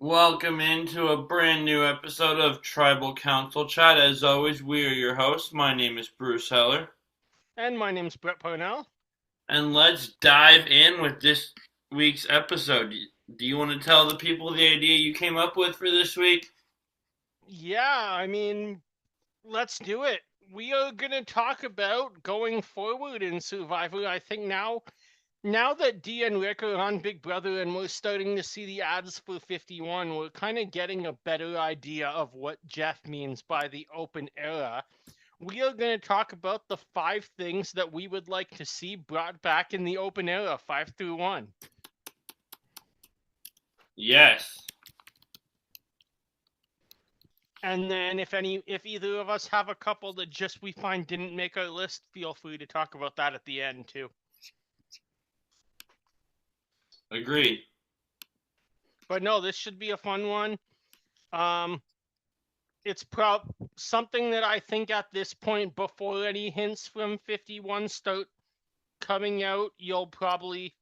Welcome into a brand new episode of Tribal Council Chat. As always, we are your hosts. My name is Bruce Heller. And my name's Brett Parnell. And let's dive in with this week's episode. Do you want to tell the people the idea you came up with for this week? Let's do it. We are going to talk about going forward in Survivor. I think now that Dee and Rick are on Big Brother and we're starting to see the ads for 51, we're kind of getting a better idea of what Jeff means by the open era. We are going to talk about the 5 things that we would like to see brought back in the open era, 5 through 1. Yes. And then if either of us have a couple that just we find didn't make our list, feel free to talk about that at the end too. Agreed. But no, this should be a fun one. It's something that I think at this point, before any hints from 51 start coming out, you'll probably,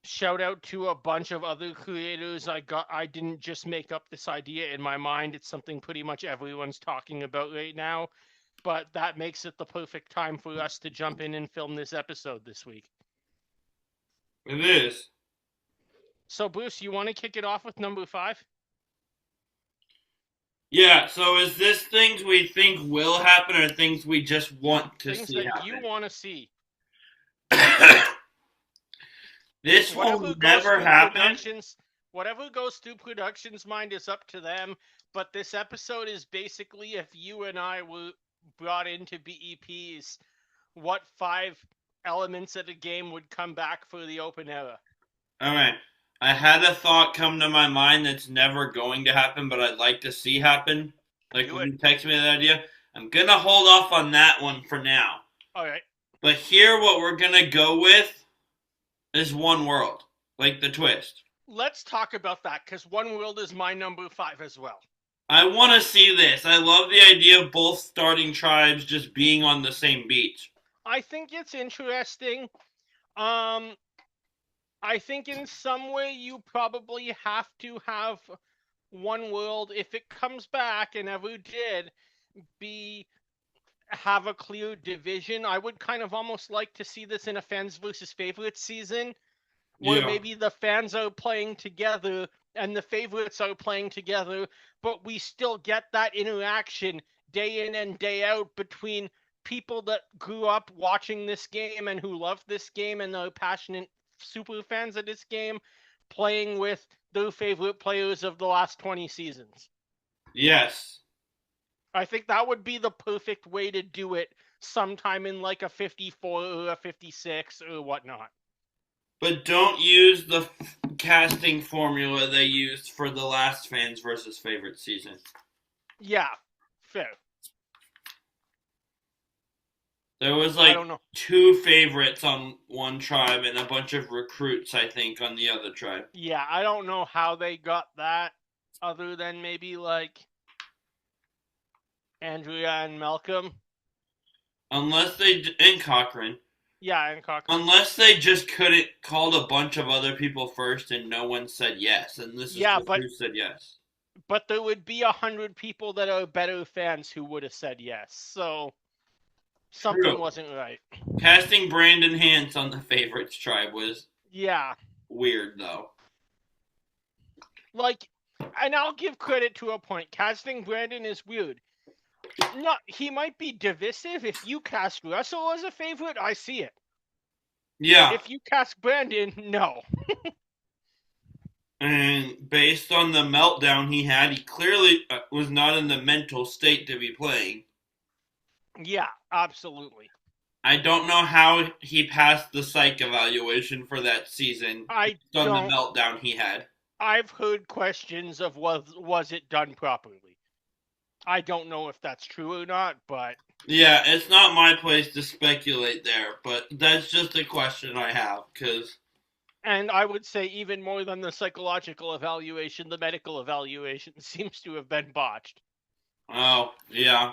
shout out to a bunch of other creators. I didn't just make up this idea in my mind. It's something pretty much everyone's talking about right now. But that makes it the perfect time for us to jump in and film this episode this week. It is. So, Bruce, you want to kick it off with number 5? Yeah, so is this things we think will happen or things we just want to Things see that happen? you want to see. This will never happen. Whatever goes through production's mind is up to them. But this episode is basically if you and I were brought into BEPs, what 5 elements of the game would come back for the open era? Alright. I had a thought come to my mind that's never going to happen, but I'd like to see happen. Like when you text me that idea. I'm going to hold off on that one for now. Alright. But here, what we're going to go with is One World. Like the twist. Let's talk about that, because One World is my number 5 as well. I want to see this. I love the idea of both starting tribes just being on the same beach. I think it's interesting. I think in some way you probably have to have One World, if it comes back and ever did, have a clear division. I would kind of almost like to see this in a fans versus favorites season, where maybe the fans are playing together and the favorites are playing together, but we still get that interaction day in and day out between people that grew up watching this game and who love this game and are passionate super fans of this game playing with their favorite players of the last 20 seasons. Yes. I think that would be the perfect way to do it sometime in like a 54 or a 56 or whatnot. But don't use the casting formula they used for the last fans versus favorite season. Yeah, fair. There was like 2 favorites on one tribe and a bunch of recruits, I think, on the other tribe. Yeah, I don't know how they got that other than maybe like Andrea and Malcolm. And Cochran. Yeah, and Cochran. Unless they just couldn't called a bunch of other people first and no one said yes. And this is who said yes. But there would be 100 people that are better fans who would have said yes. So something wasn't right. Casting Brandon Hance on the favorites tribe was weird, though. Like, and I'll give credit to a point. Casting Brandon is weird. He might be divisive. If you cast Russell as a favorite, I see it. Yeah. If you cast Brandon, no. And based on the meltdown he had, he clearly was not in the mental state to be playing. Yeah, absolutely. I don't know how he passed the psych evaluation for that season on the meltdown he had. I've heard questions of was it done properly. I don't know if that's true or not, but... Yeah, it's not my place to speculate there, but that's just a question I have, because... And I would say even more than the psychological evaluation, the medical evaluation seems to have been botched. Oh, yeah.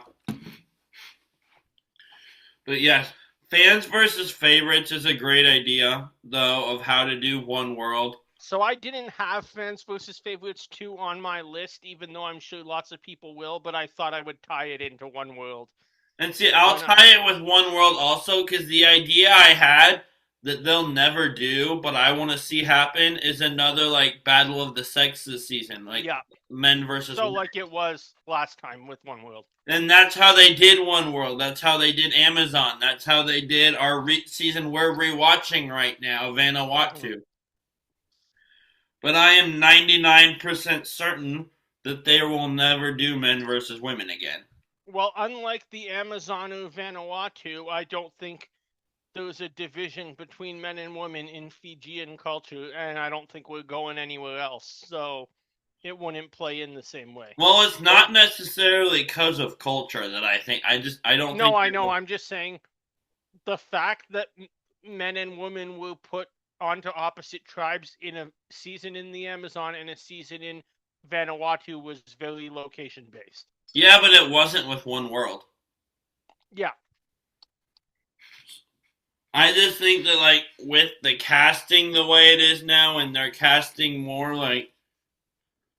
But yes, fans versus favorites is a great idea, though, of how to do One World. So I didn't have Fans versus Favorites 2 on my list, even though I'm sure lots of people will, but I thought I would tie it into One World. And see, I'll When I, tie it with One World also because the idea I had that they'll never do, but I want to see happen, is another like Battle of the Sexes season, like yeah, men versus so women. like it was last time with One World. And that's how they did One World. That's how they did Amazon. That's how they did our season we're rewatching right now, Vanuatu. But I am 99% certain that they will never do men versus women again. Well, unlike the Amazon of Vanuatu, I don't think there's a division between men and women in Fijian culture, and I don't think we're going anywhere else. So it wouldn't play in the same way. Well, it's not necessarily because of culture that I think. I don't think. No, I know. I'm just saying the fact that men and women were put onto opposite tribes in a season in the Amazon and a season in Vanuatu was very location based. Yeah, but it wasn't with One World. Yeah. I just think that like with the casting the way it is now, and they're casting more like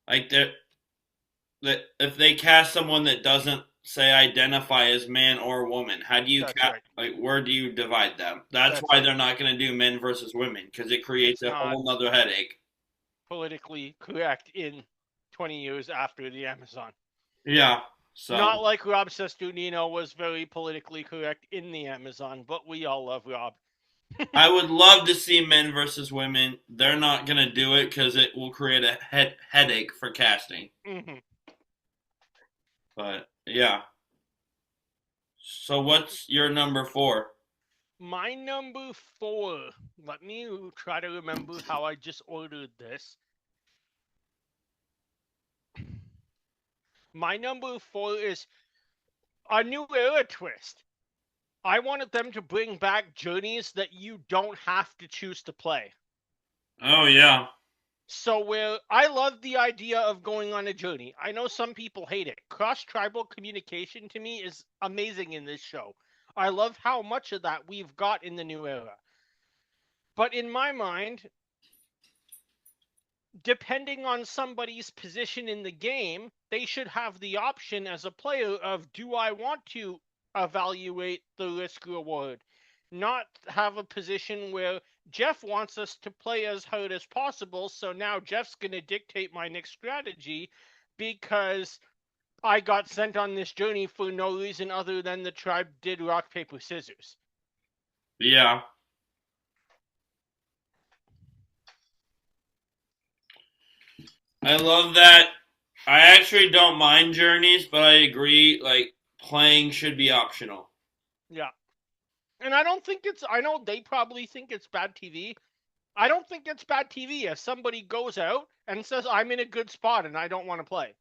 that if they cast someone that doesn't say identify as man or woman, how do you Right. like where do you divide them? That's why they're not going to do men versus women because it creates a whole nother headache. Politically correct in 20 years after the Amazon. Yeah. So not like Rob Sesternino was very politically correct in the Amazon, but we all love Rob. I would love to see men versus women. They're not going to do it because it will create a headache for casting. Mm-hmm. But yeah. So what's your number 4? My number 4. Let me try to remember how I just ordered this. My number 4 is a new era twist. I wanted them to bring back journeys that you don't have to choose to play. Oh, yeah. So where I love the idea of going on a journey. I know some people hate it. Cross-tribal communication to me is amazing in this show. I love how much of that we've got in the new era. But in my mind, depending on somebody's position in the game, they should have the option as a player of, do I want to evaluate the risk reward? Not have a position where Jeff wants us to play as hard as possible, so now Jeff's going to dictate my next strategy because I got sent on this journey for no reason other than the tribe did rock, paper, scissors. Yeah. I love that. I actually don't mind journeys, but I agree, like, playing should be optional. Yeah. And I don't think it's, I know they probably think it's bad TV. I don't think it's bad TV if somebody goes out and says, I'm in a good spot and I don't want to play.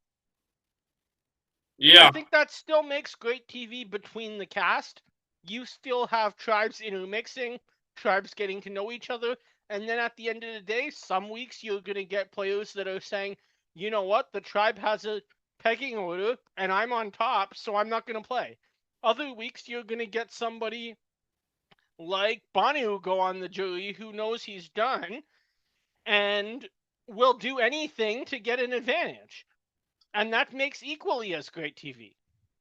Yeah. I think that still makes great TV between the cast. You still have tribes intermixing, tribes getting to know each other. And then at the end of the day, some weeks you're going to get players that are saying, you know what, the tribe has a pecking order and I'm on top, so I'm not going to play. Other weeks you're going to get somebody like Banu go on the jury who knows he's done and will do anything to get an advantage. And that makes equally as great TV.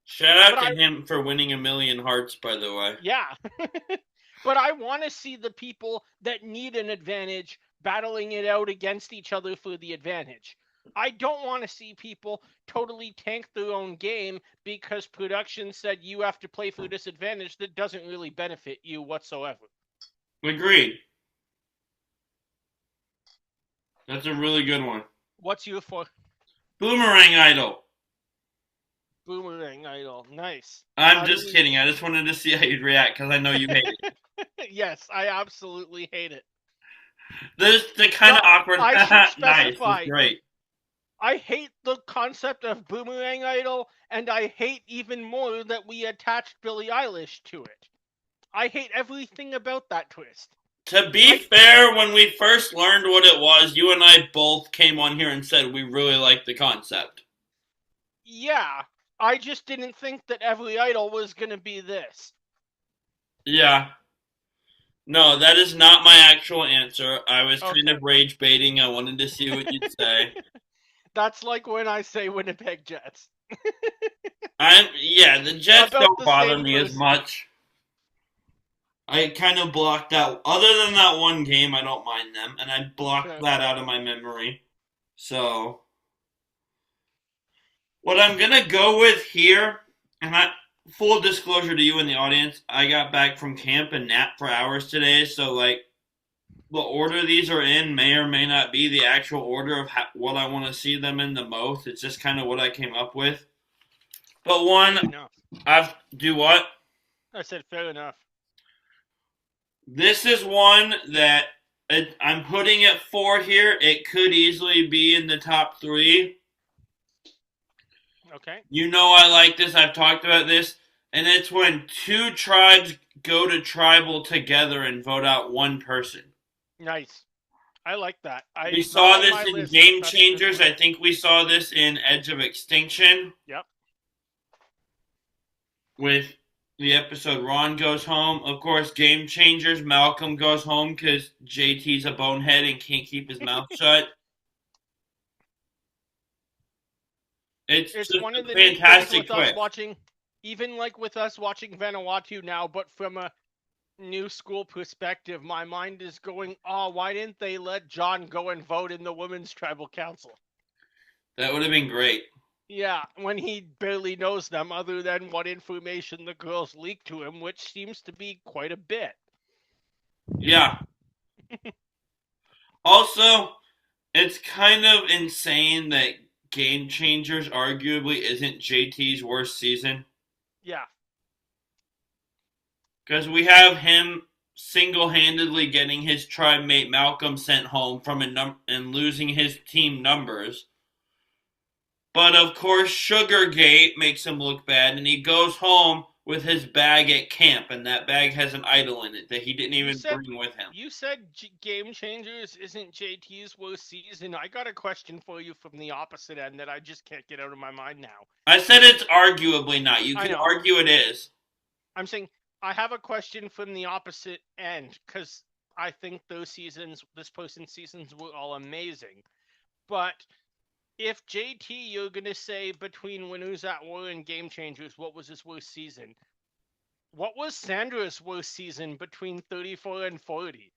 Shout out to him for winning 1,000,000 hearts, by the way. Yeah. But I want to see the people that need an advantage battling it out against each other for the advantage. I don't want to see people totally tank their own game because production said you have to play for this advantage that doesn't really benefit you whatsoever. Agreed. That's a really good one. What's your for? Boomerang Idol. Boomerang Idol. Nice. I'm just kidding. I just wanted to see how you'd react because I know you hate it. Yes, I absolutely hate it. The kind of awkward. I should specify. Nice. Great. I hate the concept of Boomerang Idol, and I hate even more that we attached Billie Eilish to it. I hate everything about that twist. To be fair, when we first learned what it was, you and I both came on here and said we really liked the concept. Yeah, I just didn't think that every idol was going to be this. Yeah. No, that is not my actual answer. I was kind Okay. of rage baiting. I wanted to see what you'd say. That's like when I say Winnipeg Jets. Yeah, the Jets About don't the bother same me as person. much. I kind of blocked out, other than that one game, I don't mind them, and I blocked Fair. that out of my memory. So, what I'm gonna go with here, and full disclosure to you and the audience, I got back from camp and napped for hours today, so like the order these are in may or may not be the actual order of what I want to see them in the most. It's just kind of what I came up with. But one, Fair enough. I've do what? I said fair enough. This is one that I'm putting it 4 here. It could easily be in the top 3. Okay. You know I like this. I've talked about this. And it's when 2 tribes go to tribal together and vote out one person. Nice. I like that. We Not saw on this my in list, but Game that's a good Changers. one. I think we saw this in Edge of Extinction Yep. with the episode Ron Goes Home. Of course, Game Changers, Malcolm goes home because JT's a bonehead and can't keep his mouth shut. It's It's just one of a the neat things fantastic with us twist. watching, even like with us watching Vanuatu now, but from a new school perspective, my mind is going, oh, why didn't they let John go and vote in the Women's Tribal Council? That would have been great. Yeah, when he barely knows them other than what information the girls leaked to him, which seems to be quite a bit. Yeah. Also, it's kind of insane that Game Changers arguably isn't JT's worst season. Yeah. Because we have him single handedly getting his tribe mate Malcolm sent home from and losing his team numbers. But of course, Sugargate makes him look bad, and he goes home with his bag at camp, and that bag has an idol in it that he didn't You even said bring with him. you said Game Changers isn't JT's worst season. I got a question for you from the opposite end that I just can't get out of my mind now. I said it's arguably not. You I could know. argue it is. I'm saying I have a question from the opposite end because I think this person's seasons were all amazing. But if JT, you're gonna say between Winners at War and Game Changers, what was his worst season? What was Sandra's worst season between 34 and 40?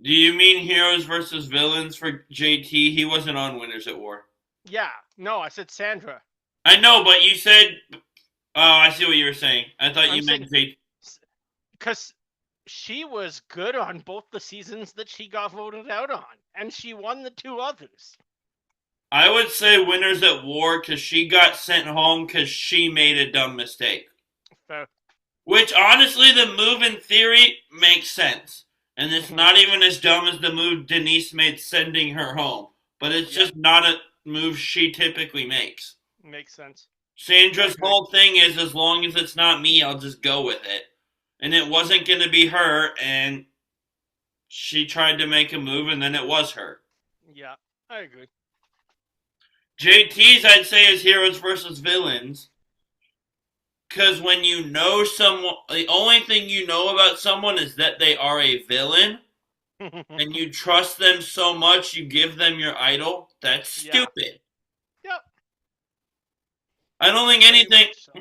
Do you mean heroes versus villains for JT? He wasn't on Winners at War. Yeah, no, I said Sandra. I know, but you said. Oh, I see what you were saying. I thought I'm you saying meant JT. because she was good on both the seasons that she got voted out on, and she won the 2 others. I would say Winners at War because she got sent home because she made a dumb mistake. Fair. Which, honestly, the move in theory makes sense. And it's not even as dumb as the move Denise made sending her home. But it's just not a move she typically makes. Makes sense. Sandra's whole thing is, as long as it's not me, I'll just go with it. And it wasn't going to be her, and she tried to make a move, and then it was her. Yeah, I agree. JT's, I'd say, is heroes versus villains. Because when you know someone, the only thing you know about someone is that they are a villain, and you trust them so much you give them your idol. That's stupid. Yep. I don't think anything. So.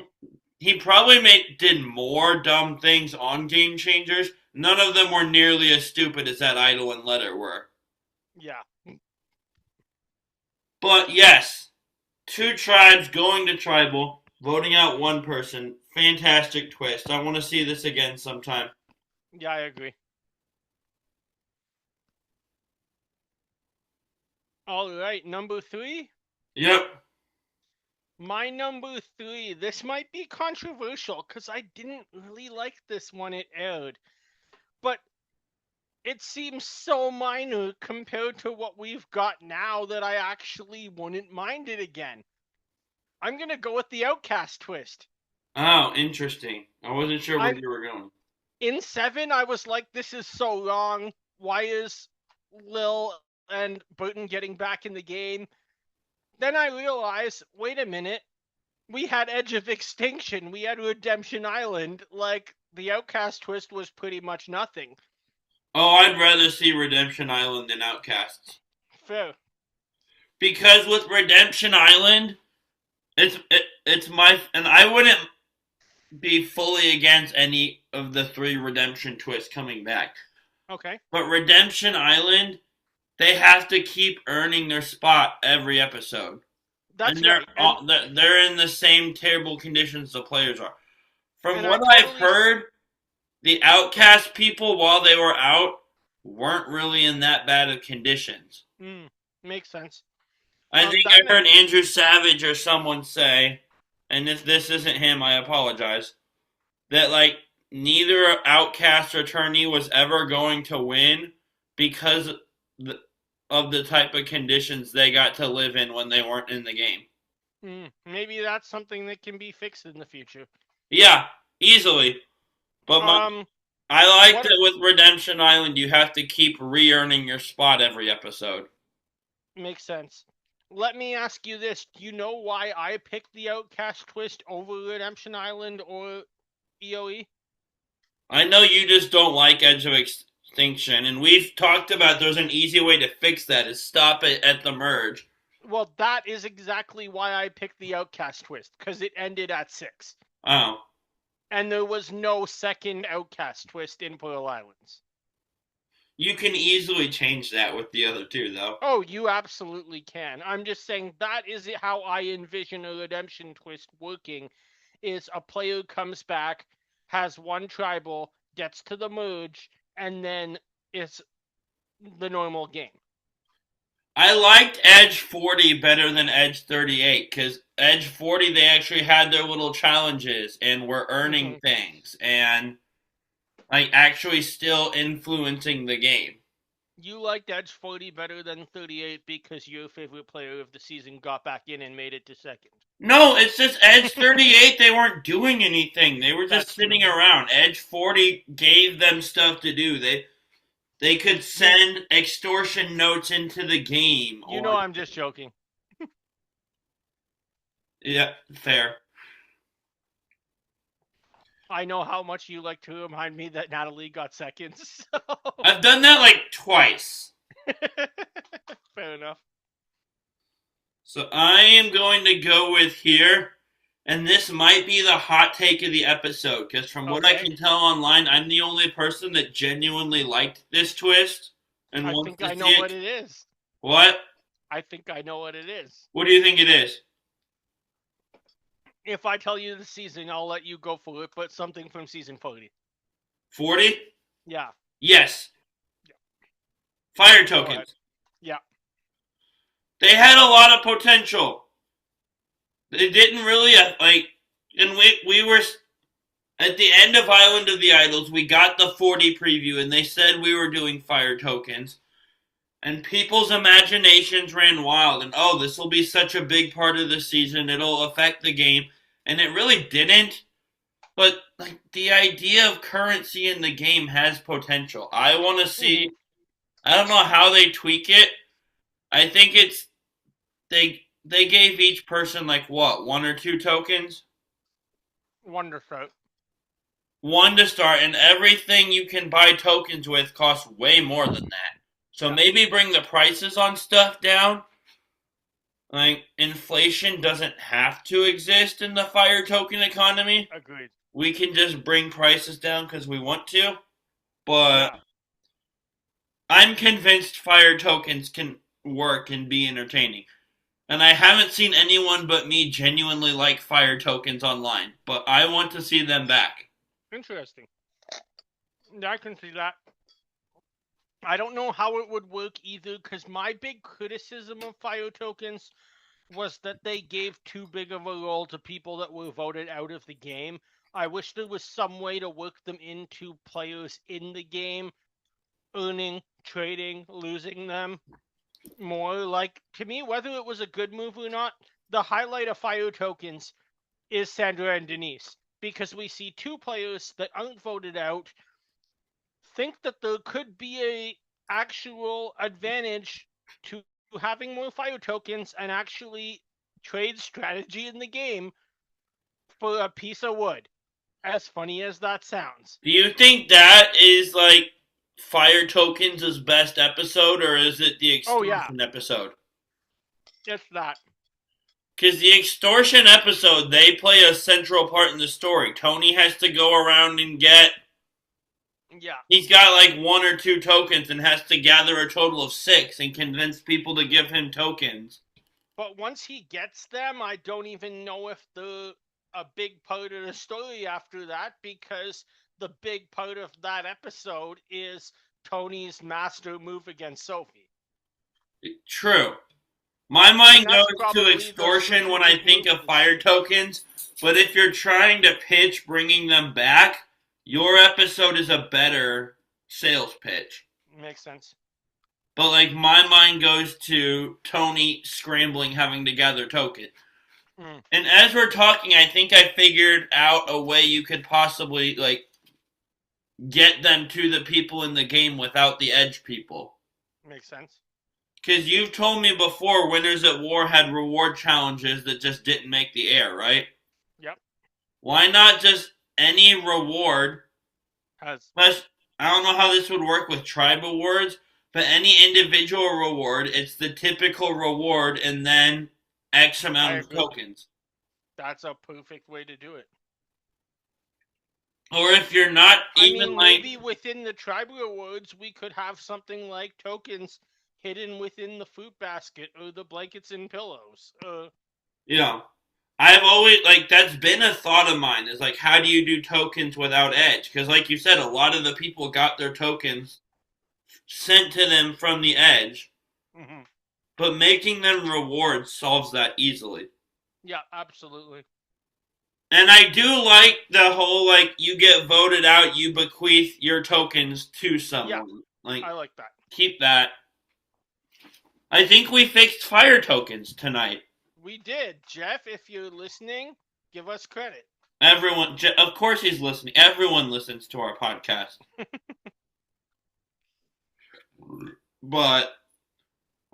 He probably did more dumb things on Game Changers. None of them were nearly as stupid as that idol and letter were. Yeah. But yes, 2 tribes going to tribal, voting out one person. Fantastic twist. I want to see this again sometime. Yeah, I agree. All right, number 3? Yep. My number 3, this might be controversial because I didn't really like this when it aired. But it seems so minor compared to what we've got now that I actually wouldn't mind it again. I'm going to go with the Outcast twist. Oh, interesting. I wasn't sure where you were going. In 7, I was like, this is so wrong. Why is Lil and Burton getting back in the game? Then I realized, wait a minute. We had Edge of Extinction. We had Redemption Island. Like, The Outcast twist was pretty much nothing. Oh, I'd rather see Redemption Island than Outcasts. Fair. Because with Redemption Island, it's my and I wouldn't be fully against any of the three redemption twists coming back. Okay. But Redemption Island, they have to keep earning their spot every episode. That's And they're right. And, they're in the same terrible conditions the players are. From and I what I've totally heard, the Outcast people, while they were out, weren't really in that bad of conditions. makes sense. I think I heard Andrew Savage or someone say, and if this isn't him, I apologize, that like neither Outcast or Tourney was ever going to win because of the type of conditions they got to live in when they weren't in the game. Maybe that's something that can be fixed in the future. Yeah, easily. But I like that with Redemption Island, you have to keep re-earning your spot every episode. Makes sense. Let me ask you this. Do you know why I picked the Outcast twist over Redemption Island or EOE? I know you just don't like Edge of Extinction, and we've talked about there's an easy way to fix that, is stop it at the merge. Well, that is exactly why I picked the Outcast twist, because it ended at 6. Oh. And there was no second Outcast twist in Pearl Islands. You can easily change that with the other two, though. Oh, you absolutely can. I'm just saying that is how I envision a redemption twist working, is a player comes back, has one tribal, gets to the merge, and then it's the normal game. I liked Edge 40 better than Edge 38, because Edge 40, they actually had their little challenges and were earning things, and like actually still influencing the game. You liked Edge 40 better than 38 because your favorite player of the season got back in and made it to second. No, it's just Edge 38, they weren't doing anything. They were just sitting around. Edge 40 gave them stuff to do. They could send extortion notes into the game. You know I'm just joking. Yeah, fair. I know how much you like to remind me that Natalie got second. So. I've done that like twice. Fair enough. So I am going to go with here, and this might be the hot take of the episode, because from what I can tell online, I'm the only person that genuinely liked this twist. And I think I know what it is. What? I think I know what it is. What do you think it is? If I tell you the season, I'll let you go for it, but something from season 40. 40? Yeah. Yes. Yeah. Fire tokens. Yeah. They had a lot of potential. They didn't really, and we were, at the end of Island of the Idols, we got the 40 preview, and they said we were doing fire tokens. And people's imaginations ran wild, and oh, this will be such a big part of the season, it'll affect the game. And it really didn't. But like the idea of currency in the game has potential. I want to see. I don't know how they tweak it. I think it's they gave each person like what, 1 or 2 tokens? 1 to start. 1 to start, and everything you can buy tokens with costs way more than that. So maybe bring the prices on stuff down. Like, inflation doesn't have to exist in the fire token economy. Agreed. We can just bring prices down because we want to. But I'm convinced fire tokens can work and be entertaining. And I haven't seen anyone but me genuinely like fire tokens online. But I want to see them back. Interesting. I can see that. I don't know how it would work either, because my big criticism of fire tokens was that they gave too big of a role to people that were voted out of the game. I wish there was some way to work them into players in the game, earning, trading, losing them more. Like, to me, whether it was a good move or not, the highlight of fire tokens is Sandra and Denise, because we see 2 players that aren't voted out think that there could be a actual advantage to having more fire tokens and actually trade strategy in the game for a piece of wood. As funny as that sounds. Do you think that is like Fire Tokens' best episode, or is it the Oh yeah, extortion episode? it's that. Because the extortion episode, they play a central part in the story. Tony has to go around and get. Yeah. He's got like one or two tokens and has to gather a total of 6 and convince people to give him tokens. But once he gets them, I don't even know if the a big part of the story after that, because the big part of that episode is Tony's master move against Sophie. True. My And mind that's goes to probably the extortion when I strategic think move of of the fire tokens, but if you're trying to pitch bringing them back, your episode is a better sales pitch. Makes sense. But like my mind goes to Tony scrambling, having to gather tokens. Mm. And as we're talking, I think I figured out a way you could possibly like get them to the people in the game without the edge people. Makes sense. Because you've told me before Winners at War had reward challenges that just didn't make the air, right? Yep. Why not just any reward? Has Plus, I don't know how this would work with tribe awards, but any individual reward, it's the typical reward and then X amount of tokens. That's a perfect way to do it. Or if you're not even maybe within the tribe rewards, we could have something like tokens hidden within the fruit basket or the blankets and pillows. Yeah. I've always, like, that's been a thought of mine, is like, how do you do tokens without edge? Because, like you said, a lot of the people got their tokens sent to them from the edge, but making them rewards solves that easily. Yeah, absolutely. And I do like the whole, like, you get voted out, you bequeath your tokens to someone. Yeah, like, I like that. Keep that. I think we fixed fire tokens tonight. We did. Jeff, if you're listening, give us credit. Everyone, of course he's listening. Everyone listens to our podcast. But,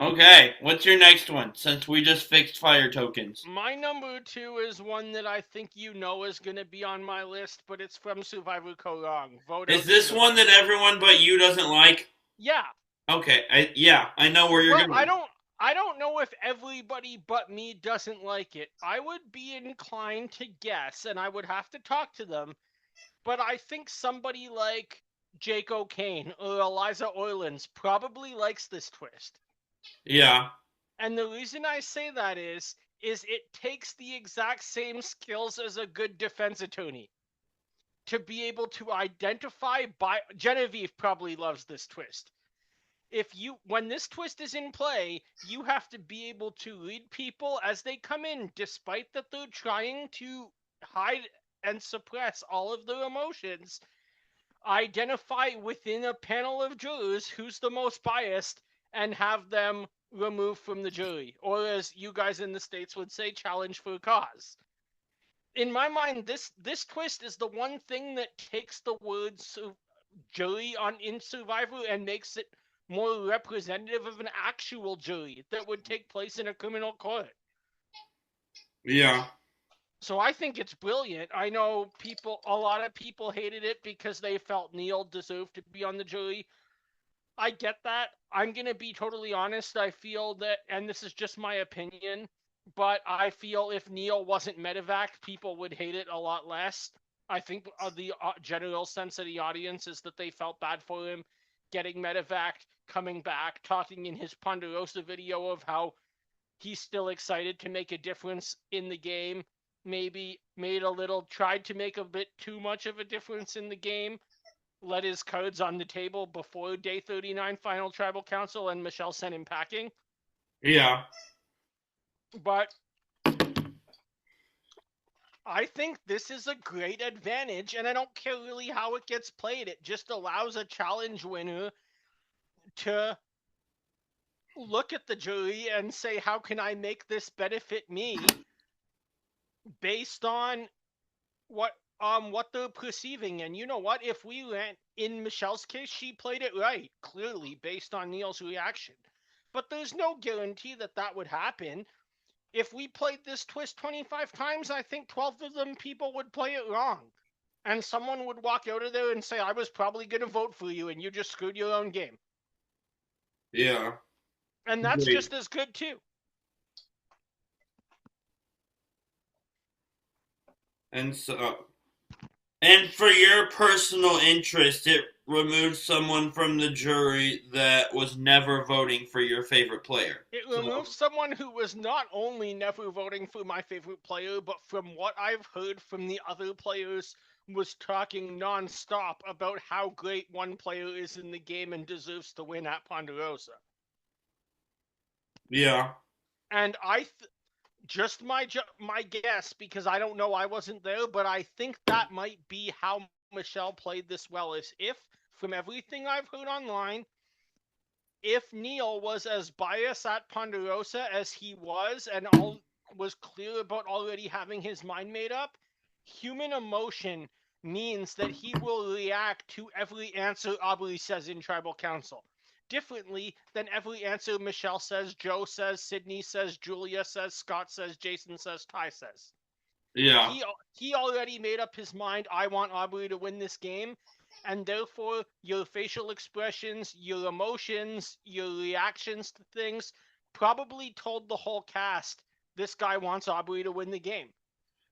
okay, what's your next one, since we just fixed fire tokens? My number 2 is one that I think you know is going to be on my list, but it's from Survivor Korong. Is this one that everyone but you doesn't like? Yeah. Okay, I know where you're going. I don't know if everybody but me doesn't like it. I would be inclined to guess, and I would have to talk to them, but I think somebody like Jake O'Kane or Eliza Orlins probably likes this twist. Yeah. And the reason I say that is it takes the exact same skills as a good defense attorney to be able to identify Genevieve probably loves this twist. When this twist is in play, you have to be able to read people as they come in, despite that they're trying to hide and suppress all of their emotions. Identify within a panel of jurors who's the most biased and have them removed from the jury, or as you guys in the States would say, challenge for a cause. In my mind, this twist is the one thing that takes the words jury in Survivor and makes it more representative of an actual jury that would take place in a criminal court. Yeah. So I think it's brilliant. I know a lot of people hated it because they felt Neil deserved to be on the jury. I get that. I'm going to be totally honest. I feel that, and this is just my opinion, but I feel if Neil wasn't medevac, people would hate it a lot less. I think the general sense of the audience is that they felt bad for him getting medevac, coming back, talking in his Ponderosa video of how he's still excited to make a difference in the game. Maybe tried to make a bit too much of a difference in the game. Let his cards on the table before day 39 final tribal council, and Michelle sent him packing. Yeah. But I think this is a great advantage, and I don't care really how it gets played. It just allows a challenge winner to look at the jury and say, how can I make this benefit me based on what they're perceiving. And you know what? If we went in Michelle's case, she played it right, clearly based on Neil's reaction. But there's no guarantee that would happen. If we played this twist 25 times, I think 12 of them people would play it wrong. And someone would walk out of there and say, I was probably going to vote for you, and you just screwed your own game. Yeah. And that's Great. just as good, too. And so, and for your personal interest, it removed someone from the jury that was never voting for your favorite player. It So, removes someone who was not only never voting for my favorite player, but from what I've heard from the other players, was talking nonstop about how great one player is in the game and deserves to win at Ponderosa. yeah. And just my guess, because I don't know, I wasn't there, but I think that might be how Michelle played this well, is if, from everything I've heard online, if Neil was as biased at Ponderosa as he was, and was clear about already having his mind made up, human emotion means that he will react to every answer Aubrey says in Tribal Council differently than every answer Michelle says, Joe says, Sydney says, Julia says, Scott says, Jason says, Ty says. Yeah. He already made up his mind. I want Aubrey to win this game, and therefore your facial expressions, your emotions, your reactions to things probably told the whole cast this guy wants Aubrey to win the game.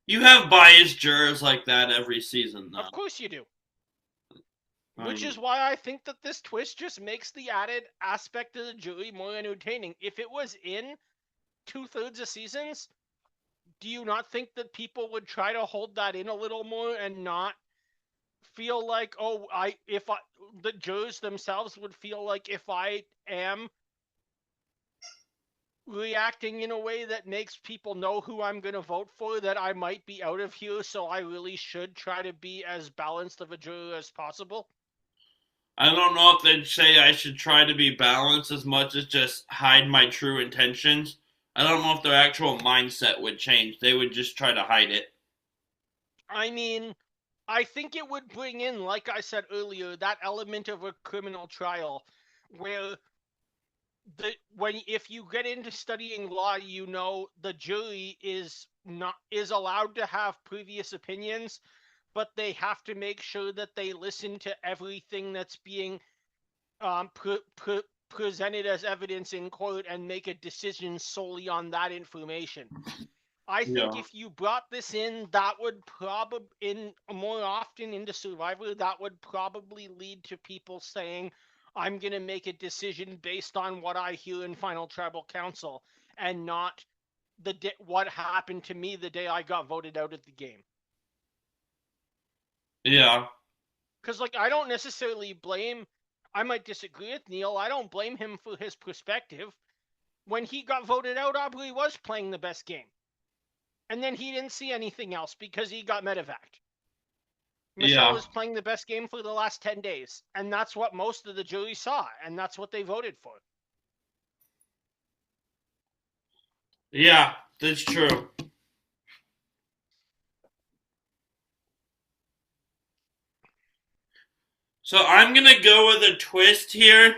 You have biased jurors like that every season, though. Of course you do. I Which mean, is why I think that this twist just makes the added aspect of the jury more entertaining. If it was in 2/3 of seasons, do you not think that people would try to hold that in a little more and not feel like, oh, the jurors themselves would feel like if I am reacting in a way that makes people know who I'm going to vote for, that I might be out of here, so I really should try to be as balanced of a juror as possible? I don't know if they'd say I should try to be balanced as much as just hide my true intentions. I don't know if their actual mindset would change. They would just try to hide it. I mean, I think it would bring in, like I said earlier, that element of a criminal trial where when if you get into studying law, you know the jury is allowed to have previous opinions, but they have to make sure that they listen to everything that's being presented as evidence in court and make a decision solely on that information. I think Yeah. if you brought this in, that would probably in more often into Survivor, that would probably lead to people saying, "I'm going to make a decision based on what I hear in Final Tribal Council, and not what happened to me the day I got voted out of the game." Yeah. Because like I don't necessarily blame. I might disagree with Neil. I don't blame him for his perspective. When he got voted out, Aubrey was playing the best game. And then he didn't see anything else because he got medevaced. Michelle Yeah. was playing the best game for the last 10 days. And that's what most of the jury saw. And that's what they voted for. Yeah. That's true. So I'm gonna go with a twist here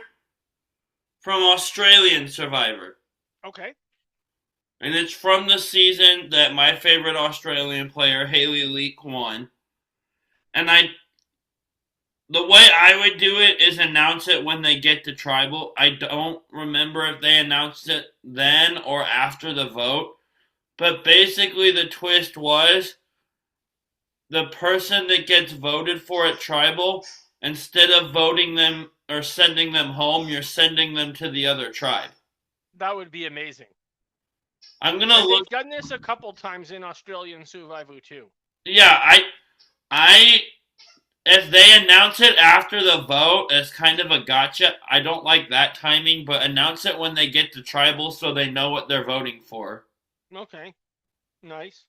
from Australian Survivor. Okay. And it's from the season that my favorite Australian player, Haley Leake, won. And the way I would do it is announce it when they get to tribal. I don't remember if they announced it then or after the vote. But basically, the twist was the person that gets voted for at tribal, instead of voting them or sending them home, you're sending them to the other tribe. That would be amazing. I'm gonna And look. they've done this a couple times in Australian Survivor too. Yeah, I if they announce it after the vote as kind of a gotcha, I don't like that timing, but announce it when they get to tribal so they know what they're voting for. Okay. Nice.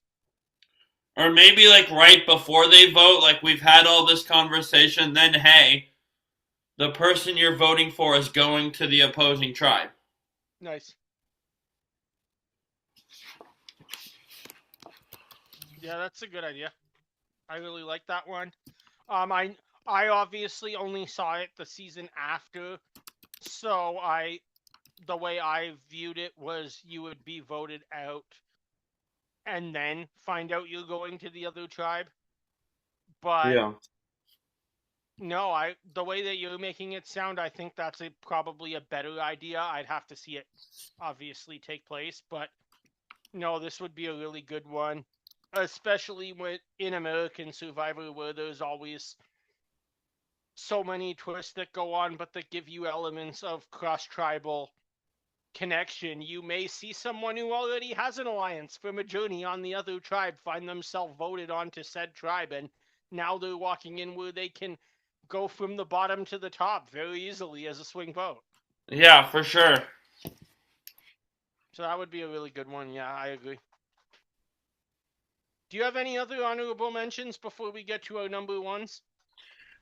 Or maybe like right before they vote, like we've had all this conversation, then hey, the person you're voting for is going to the opposing tribe. Nice. Yeah, that's a good idea. I really like that one. I obviously only saw it the season after, so the way I viewed it was you would be voted out and then find out you're going to the other tribe. But Yeah. no, the way that you're making it sound, I think that's probably a better idea. I'd have to see it obviously take place, but no, this would be a really good one, especially in American Survivor, where there's always so many twists that go on, but that give you elements of cross-tribal connection. You may see someone who already has an alliance from a journey on the other tribe find themselves voted onto said tribe, and now they're walking in where they can go from the bottom to the top very easily as a swing vote. Yeah, for sure. So that would be a really good one. Yeah, I agree. Do you have any other honorable mentions before we get to our number ones?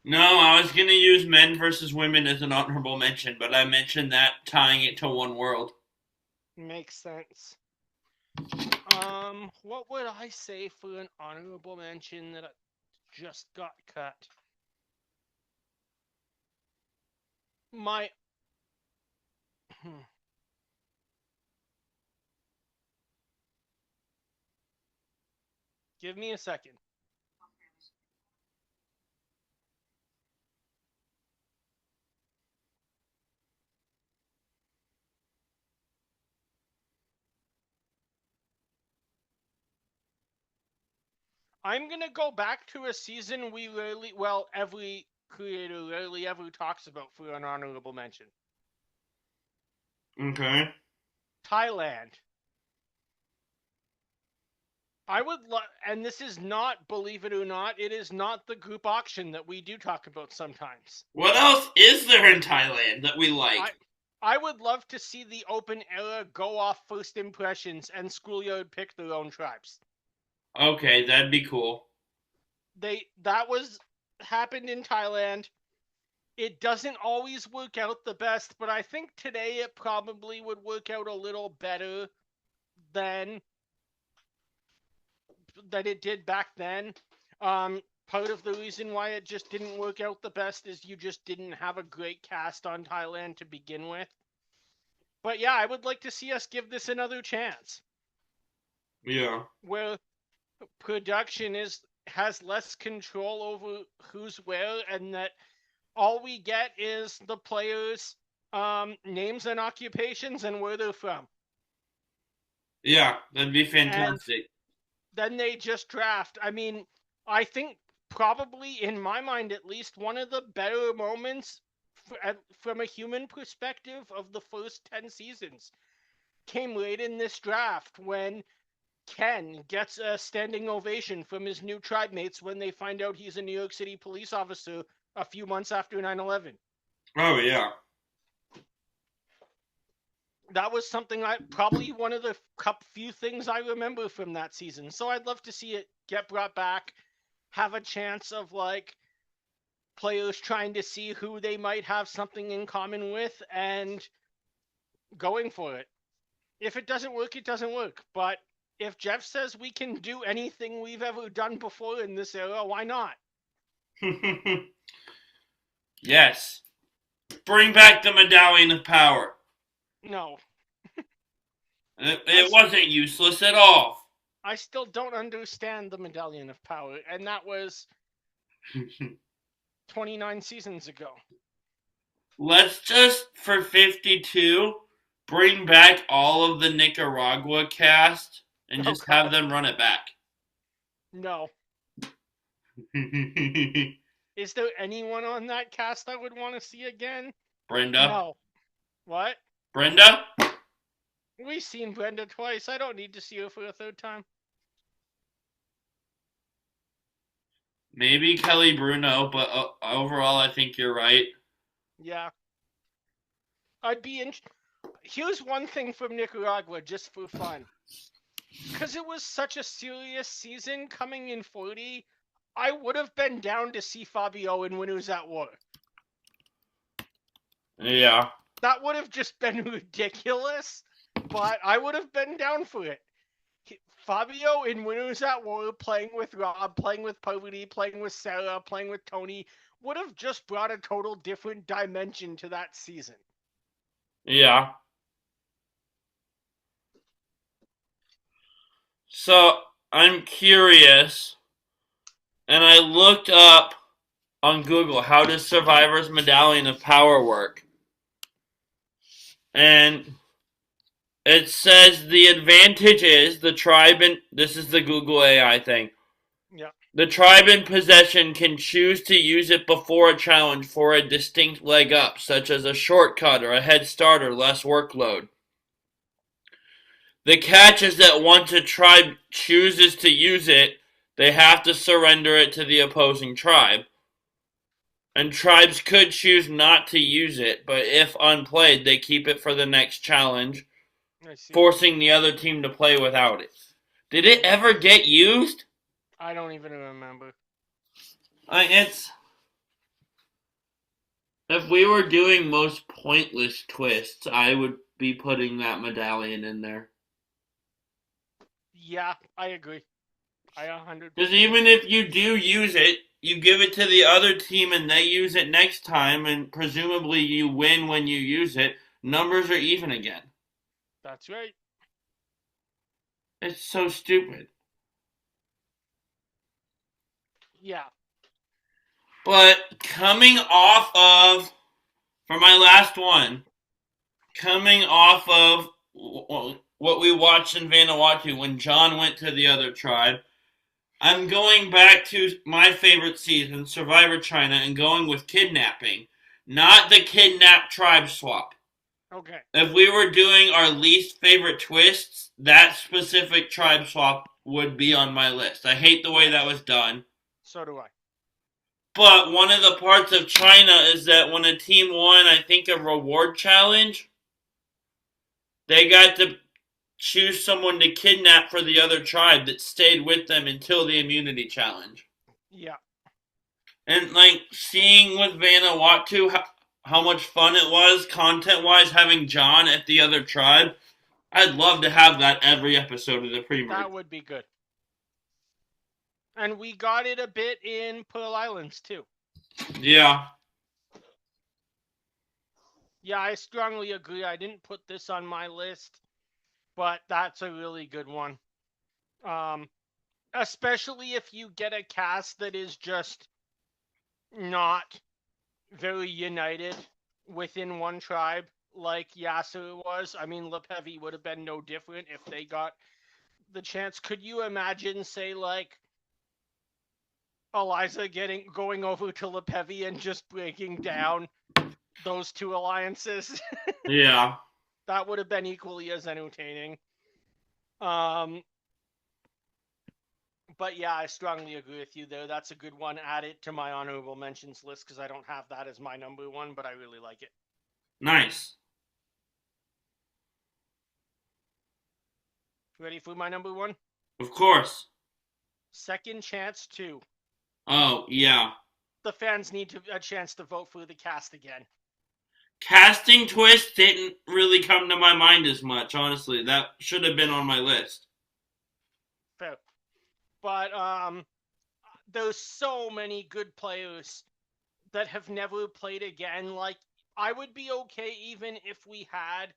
No, I was gonna use men versus women as an honorable mention, but I mentioned that tying it to one world. Makes sense. What would I say for an honorable mention that just got cut? My Give me a second. I'm gonna go back to a season we rarely, well, every creator rarely ever talks about for an honorable mention. Okay. Thailand. I would love, and this is not, believe it or not, it is not the group auction that we do talk about sometimes. What else is there in Thailand that we I like? I would love to see the open era go off first impressions and Schoolyard pick their own tribes. Okay, that'd be cool. That was happened in Thailand. It doesn't always work out the best, but I think today it probably would work out a little better than it did back then. Part of the reason why it just didn't work out the best is you just didn't have a great cast on Thailand to begin with. But yeah, I would like to see us give this another chance. Yeah. Where production has less control over who's where, and that all we get is the players' names and occupations and where they're from. Yeah, that'd be And fantastic. then they just draft. I mean, I think probably in my mind at least one of the better moments from a human perspective of the first 10 seasons came late in this draft when Ken gets a standing ovation from his new tribe mates when they find out he's a New York City police officer a few months after 9/11. Oh yeah. That was something probably one of the few things I remember from that season. So I'd love to see it get brought back, have a chance of like players trying to see who they might have something in common with and going for it. If it doesn't work, it doesn't work. But if Jeff says we can do anything we've ever done before in this era, why not? Yes. Bring back the medallion of power. No. It wasn't useless at all. I still don't understand the Medallion of Power, and that was 29 seasons ago. Let's just, for 52, bring back all of the Nicaragua cast and just have them run it back. No. Is there anyone on that cast I would want to see again? Brenda? No. What? Brenda? We've seen Brenda twice. I don't need to see her for a third time. Maybe Kelly Bruno, but overall, I think you're right. Yeah. I'd be in. Here's one thing from Nicaragua, just for fun. Because it was such a serious season coming in 40, I would have been down to see Fabio in Winners at War. Yeah. That would have just been ridiculous, but I would have been down for it. Fabio in Winners at War, playing with Rob, playing with Parvati, playing with Sarah, playing with Tony, would have just brought a total different dimension to that season. Yeah. So, I'm curious, and I looked up on Google how does Survivor's Medallion of Power work, and it says the advantage is the tribe in this is the Google AI thing. Yeah. The tribe in possession can choose to use it before a challenge for a distinct leg up, such as a shortcut or a head start or less workload. The catch is that once a tribe chooses to use it, they have to surrender it to the opposing tribe. And tribes could choose not to use it, but if unplayed, they keep it for the next challenge, forcing the other team to play without it. Did it ever get used? I don't even remember. It's if we were doing most pointless twists, I would be putting that medallion in there. Yeah, I agree. I 100%. Because even if you do use it, you give it to the other team and they use it next time, and presumably you win when you use it. Numbers are even again. That's right. It's so stupid. Yeah. But coming off of, for my last one, coming off of what we watched in Vanuatu when John went to the other tribe, I'm going back to my favorite season, Survivor China, and going with kidnapping, not the kidnap tribe swap. Okay. If we were doing our least favorite twists, that specific tribe swap would be on my list. I hate the way that was done. So do I. But one of the parts of China is that when a team won, I think, a reward challenge, they got to choose someone to kidnap for the other tribe that stayed with them until the immunity challenge. Yeah. And, like, seeing with Vanuatu how much fun it was, content-wise, having John at the other tribe, I'd love to have that every episode of the pre-merge. That would be good. And we got it a bit in Pearl Islands, too. Yeah. Yeah, I strongly agree. I didn't put this on my list, but that's a really good one. Especially if you get a cast that is just not very united within one tribe, like Yasu was. I mean, Lepevi would have been no different if they got the chance. Could you imagine, say, like Eliza going over to Lepevi and just breaking down those two alliances? Yeah. That would have been equally as entertaining. But yeah, I strongly agree with you there. That's a good one. Add it to my honorable mentions list because I don't have that as my number one, but I really like it. Nice. Ready for my number one? Of course. Second Chance 2. Oh, yeah. The fans need a chance to vote for the cast again. Casting twist didn't really come to my mind as much, honestly. That should have been on my list. Fair. But there's so many good players that have never played again. Like, I would be okay even if we had...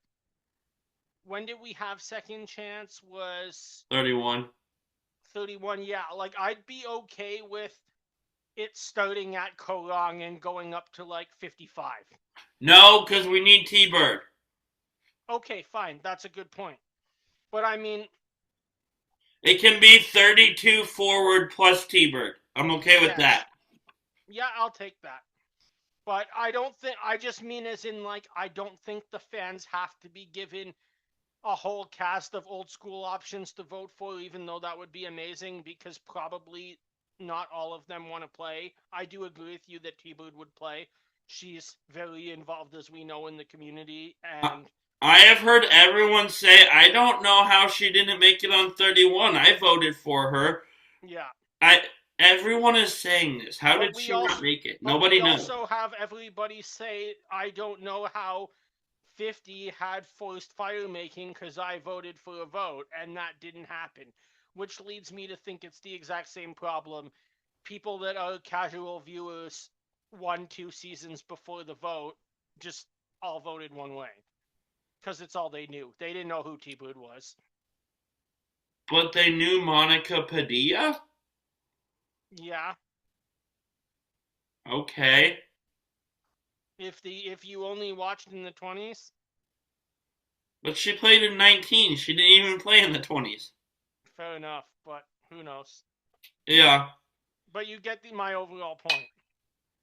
When did we have Second Chance? Was 31. 31, yeah. Like, I'd be okay with it starting at Korong and going up to, like, 55. No, because we need T-Bird. Okay, fine. That's a good point. But, I mean... It can be 32 forward plus T-Bird. I'm okay with that. Yeah, I'll take that. But I don't think... I just mean as in, like, I don't think the fans have to be given a whole cast of old school options to vote for, even though that would be amazing, because probably not all of them want to play. I do agree with you that T-Bird would play. She's very involved, as we know, in the community, and... I have heard everyone say, I don't know how she didn't make it on 31. I voted for her. Yeah. Everyone is saying this. How did she not make it? Nobody knows. We also have everybody say, I don't know how 50 had forced fire making because I voted for a vote, and that didn't happen. Which leads me to think it's the exact same problem. People that are casual viewers 1-2 seasons before the vote just all voted one way. Because it's all they knew. They didn't know who T-Bird was. But they knew Monica Padilla? Yeah. Okay. If you only watched in the 20s, But she played in 19. She didn't even play in the 20s. fair enough, but who knows? Yeah. But you get my overall point.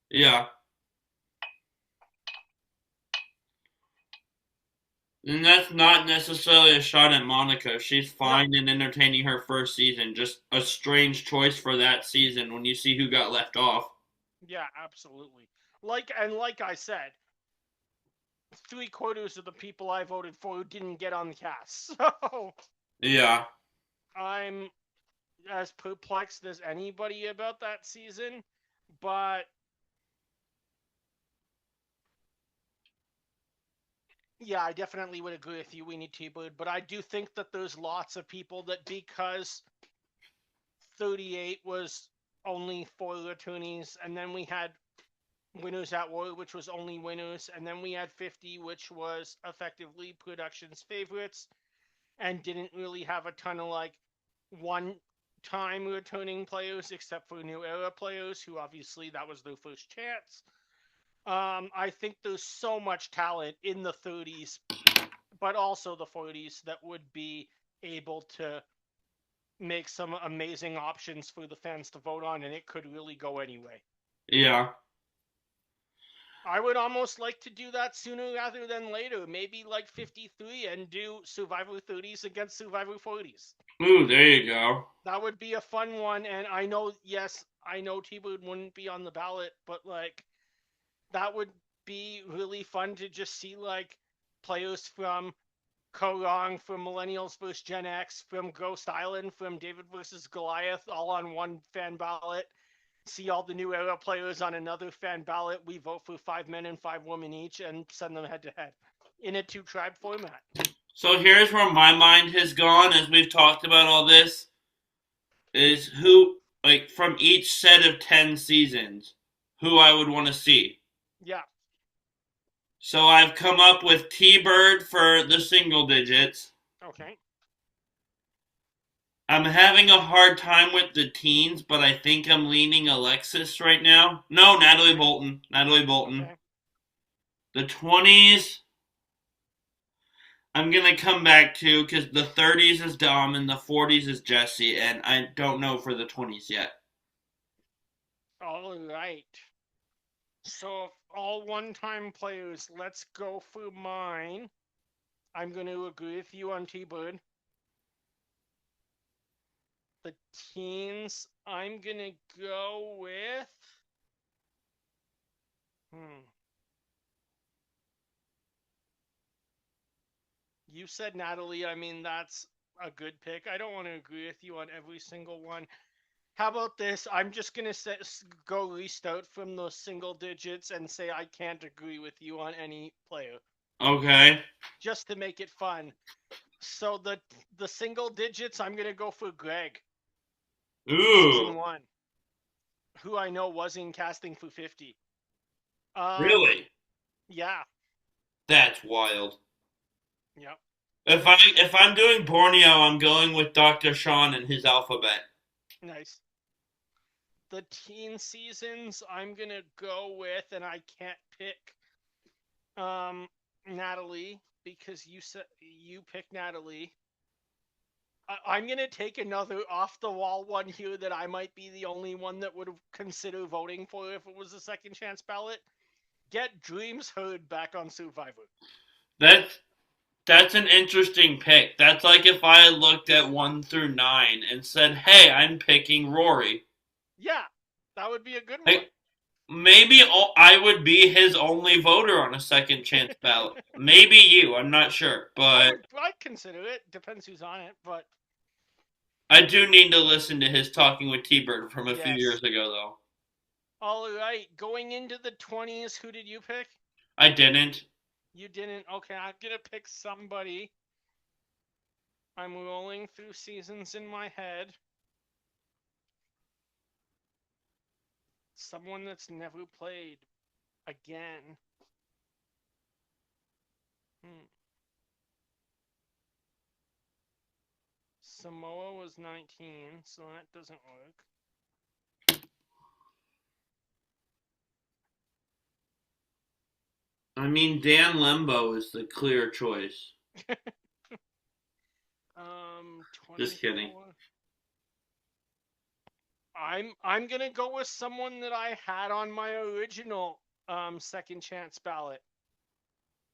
Yeah. And that's not necessarily a shot at Monica. She's No, fine in entertaining her first season. Just a strange choice for that season when you see who got left off. yeah, absolutely. Like I said, 3/4 of the people I voted for didn't get on the cast. So Yeah. I'm as perplexed as anybody about that season. But yeah, I definitely would agree with you. We need T-Bird, but I do think that there's lots of people that because 38 was only 4 toonies, and then we had Winners at War, which was only winners, and then we had 50, which was effectively production's favorites, and didn't really have a ton of like one-time returning players, except for new era players, who obviously that was their first chance. I think there's so much talent in the 30s, but also the 40s that would be able to make some amazing options for the fans to vote on, and it could really go anyway. Yeah. I would almost like to do that sooner rather than later. Maybe like 53 and do Survivor 30s against Survivor 40s. Ooh, there you go. That would be a fun one. And I know, yes, I know T-Bird wouldn't be on the ballot, but like that would be really fun to just see like players from Korong, from Millennials vs. Gen X, from Ghost Island, from David versus Goliath, all on one fan ballot. See all the new era players on another fan ballot. We vote for 5 men and 5 women each and send them head to head in a 2 tribe format. So here's where my mind has gone as we've talked about all this is who, like, from each set of 10 seasons, who I would want to see. Yeah. So I've come up with T Bird for the single digits. Okay. I'm having a hard time with the teens, but I think I'm leaning Alexis right now. No, Natalie Bolton. Natalie Bolton. Okay. The 20s, I'm going to come back to because the 30s is Dom and the 40s is Jesse, and I don't know for the 20s yet. All right. So, all one-time players, let's go for mine. I'm going to agree with you on T-Bird. The teens, I'm going to go with... You said Natalie. I mean, that's a good pick. I don't want to agree with you on every single one. How about this? I'm just going to go restart from those single digits and say I can't agree with you on any player. Okay. Just to make it fun. So the single digits, I'm going to go for Greg. Season Ooh. 1. Who I know was in casting for 50. Really? Yeah. That's wild. Yep. If I'm doing Borneo, I'm going with Dr. Sean and his alphabet. Nice. The teen seasons, I'm going to go with, and I can't pick Natalie because you picked Natalie. I'm gonna take another off the wall one here that I might be the only one that would consider voting for if it was a second chance ballot. Get Dreams Heard back on Survivor. That's that's an interesting pick. That's like if I looked at 1 through 9 and said, "Hey, I'm picking Rory." Yeah, that would be a good one. Like maybe I would be his only voter on a second chance ballot. Maybe you, I'm not sure, but I'd consider it. Depends who's on it, but I do need to listen to his Talking with T-Bird from a few yes. years ago, though. All right, going into the 20s, who did you pick? I didn't. You didn't. Okay, I'm gonna pick somebody. I'm rolling through seasons in my head. Someone that's never played again. Samoa was 19, so that doesn't work. I mean, Dan Lembo is the clear choice. 24. Just kidding. I'm gonna go with someone that I had on my original second chance ballot.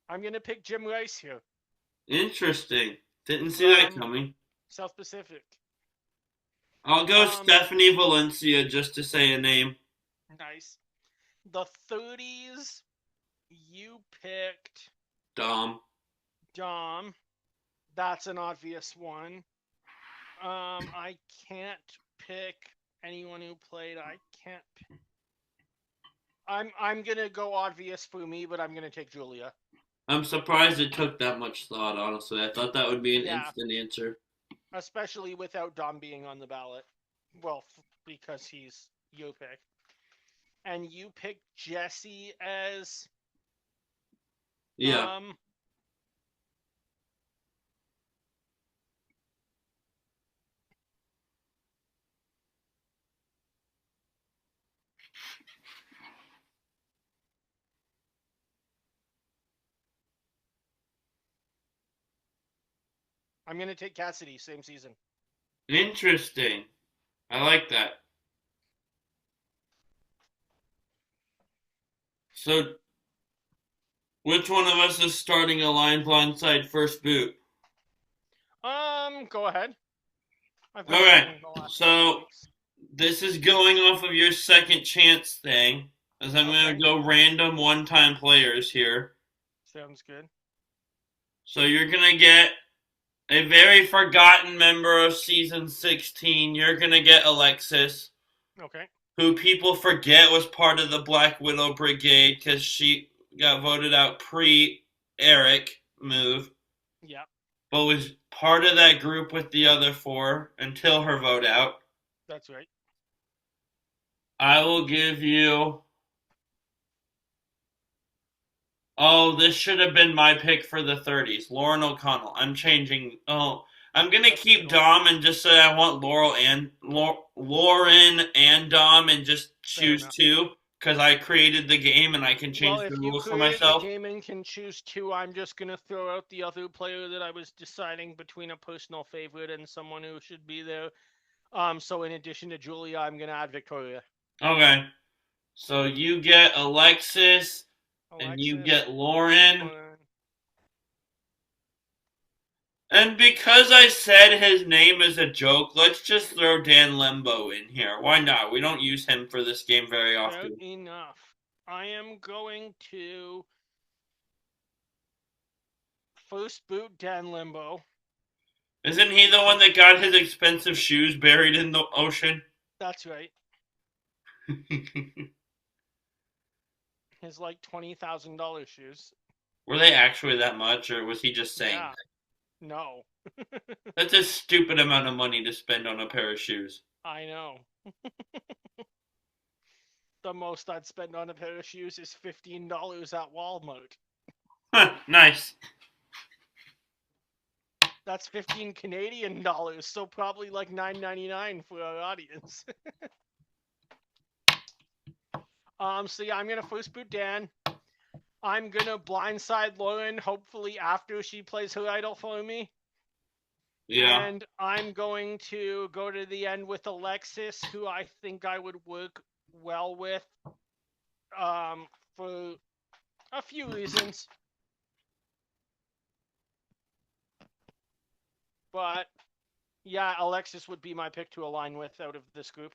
I'm gonna pick Jim Rice here. Interesting. Didn't see that coming. South Pacific. I'll go Stephanie Valencia just to say a name. Nice. The 30s, you picked Dom. That's an obvious one. I can't pick anyone who played. I'm gonna go obvious for me, but I'm gonna take Julia. I'm surprised it took that much thought, honestly. I thought that would be an instant answer. Especially without Dom being on the ballot. Well, because he's your pick. And you picked Jesse as... Yeah. I'm going to take Cassidy, same season. Interesting. I like that. So, which one of us is starting a line blindside first boot? Go ahead. Okay, so this is going off of your second chance thing, as I'm going to go random one-time players here. Sounds good. So you're going to get a very forgotten member of season 16. You're going to get Alexis. Okay. Who people forget was part of the Black Widow Brigade because she got voted out pre-Eric move. Yeah. But was part of that group with the other four until her vote out. That's right. I will give you... Oh, this should have been my pick for the 30s. Lauren O'Connell. I'm changing... Oh, I'm going to keep Dom and just say I want Lauren and Dom and just choose two. Because I created the game and I can change the rules for myself. Well, if you create the game and can choose two, I'm just going to throw out the other player that I was deciding between a personal favorite and someone who should be there. So in addition to Julia, I'm going to add Victoria. Okay. So you get Alexis and you get Lauren. And because I said his name is a joke, let's just throw Dan Lembo in here. Why not? We don't use him for this game very often. Fair enough. I am going to first boot Dan Lembo. Isn't he the one that got his expensive shoes buried in the ocean? That's right. His like $20,000 shoes. Were they actually that much, or was he just saying that? No. That's a stupid amount of money to spend on a pair of shoes. I know. The most I'd spend on a pair of shoes is $15 at Walmart. Nice. That's 15 Canadian dollars, so probably like $9.99 for our audience. So yeah, I'm gonna first boot Dan. I'm gonna blindside Lauren, hopefully after she plays her idol for me. Yeah. And I'm going to go to the end with Alexis, who I think I would work well with, for a few reasons. But yeah, Alexis would be my pick to align with out of this group.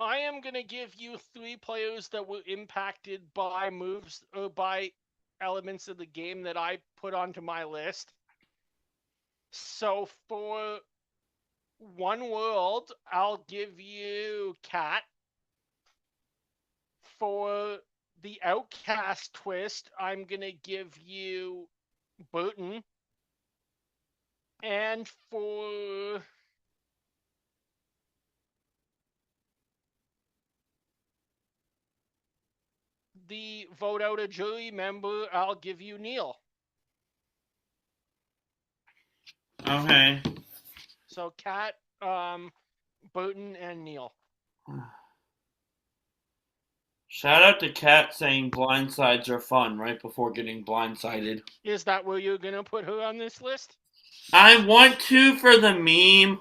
I am going to give you three players that were impacted by moves or by elements of the game that I put onto my list. So for One World, I'll give you Kat. For the Outcast twist, I'm going to give you Burton. And for the vote out a jury member, I'll give you Neil. Okay. So Kat, Burton, and Neil. Shout out to Kat saying blindsides are fun right before getting blindsided. Is that where you're gonna put her on this list? I want to for the meme,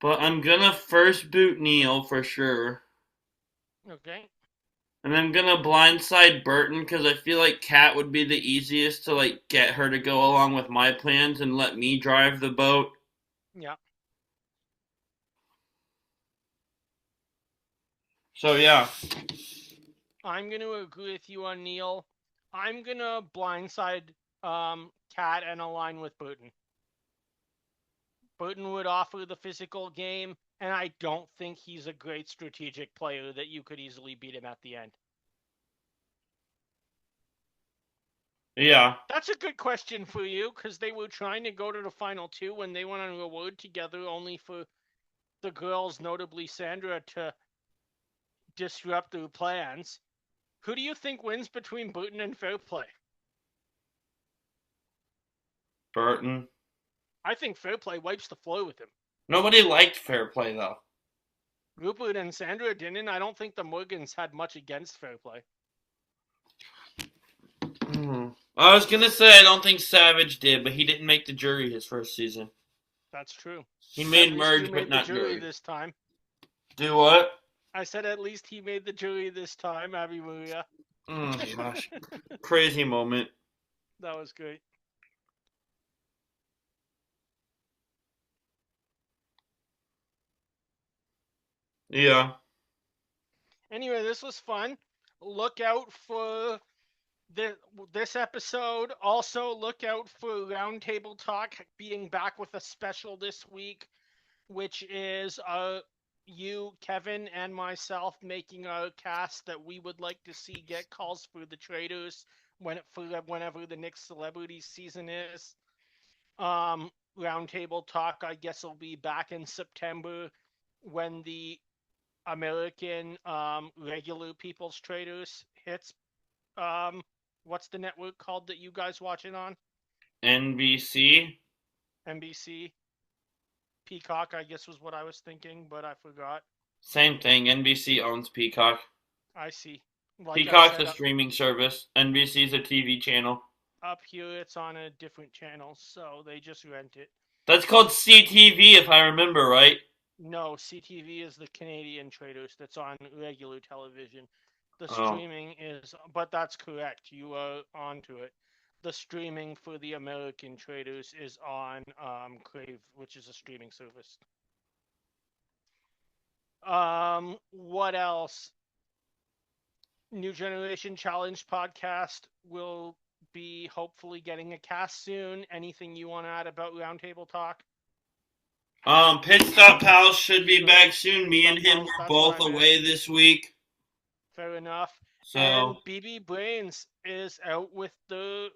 but I'm gonna first boot Neil for sure. Okay. And I'm gonna blindside Burton because I feel like Kat would be the easiest to like get her to go along with my plans and let me drive the boat. Yeah. So yeah. I'm gonna agree with you on Neil. I'm gonna blindside Cat and align with Burton. Burton would offer the physical game, and I don't think he's a great strategic player that you could easily beat him at the end. Yeah. That's a good question for you, because they were trying to go to the final two when they went on a road together, only for the girls, notably Sandra, to disrupt their plans. Who do you think wins between Burton and Fairplay? Burton. I think Fairplay wipes the floor with him. Nobody liked fair play though. Rupert and Sandra didn't. I don't think the Morgans had much against Fairplay. I was gonna say I don't think Savage did, but he didn't make the jury his first season. That's true. He made At least merge, he but made not the jury jury. this time. Do what? I said at least he made the jury this time, Abby Maria. Oh gosh, crazy moment. That was great. Yeah. Anyway, this was fun. Look out for this episode. Also, look out for Roundtable Talk being back with a special this week, which is you, Kevin, and myself making a cast that we would like to see get calls for the traders whenever the next celebrity season is. Roundtable Talk, I guess, will be back in September when the American regular People's Traders hits. What's the network called that you guys watch it on? NBC. NBC. Peacock, I guess, was what I was thinking, but I forgot. Same thing. NBC owns Peacock. I see. Like Peacock's I said, a streaming service. NBC's a TV channel. up here it's on a different channel, so they just rent it. That's called CTV, if I remember right. No, CTV is the Canadian traders that's on regular television. The streaming is, but that's correct. You are onto it. The streaming for the American traders is on Crave, which is a streaming service. What else? New Generation Challenge podcast will be hopefully getting a cast soon. Anything you want to add about Roundtable Talk? Pit Stop Pals should be back soon. Me and him were both away this week. Fair enough. So, and BB Brains is out with the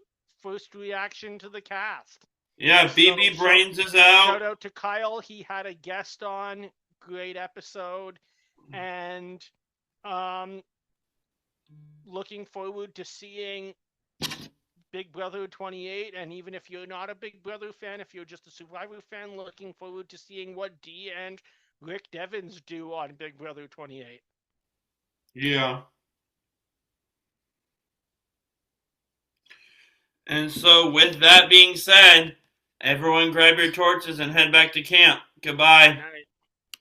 first reaction to the cast. Yeah, BB Brains is out. Shout out to Kyle. He had a guest on. Great episode. And looking forward to seeing Big Brother 28. And even if you're not a Big Brother fan, if you're just a Survivor fan, looking forward to seeing what Dee and Rick Devens do on Big Brother 28. Yeah. And so, with that being said, everyone grab your torches and head back to camp. Goodbye.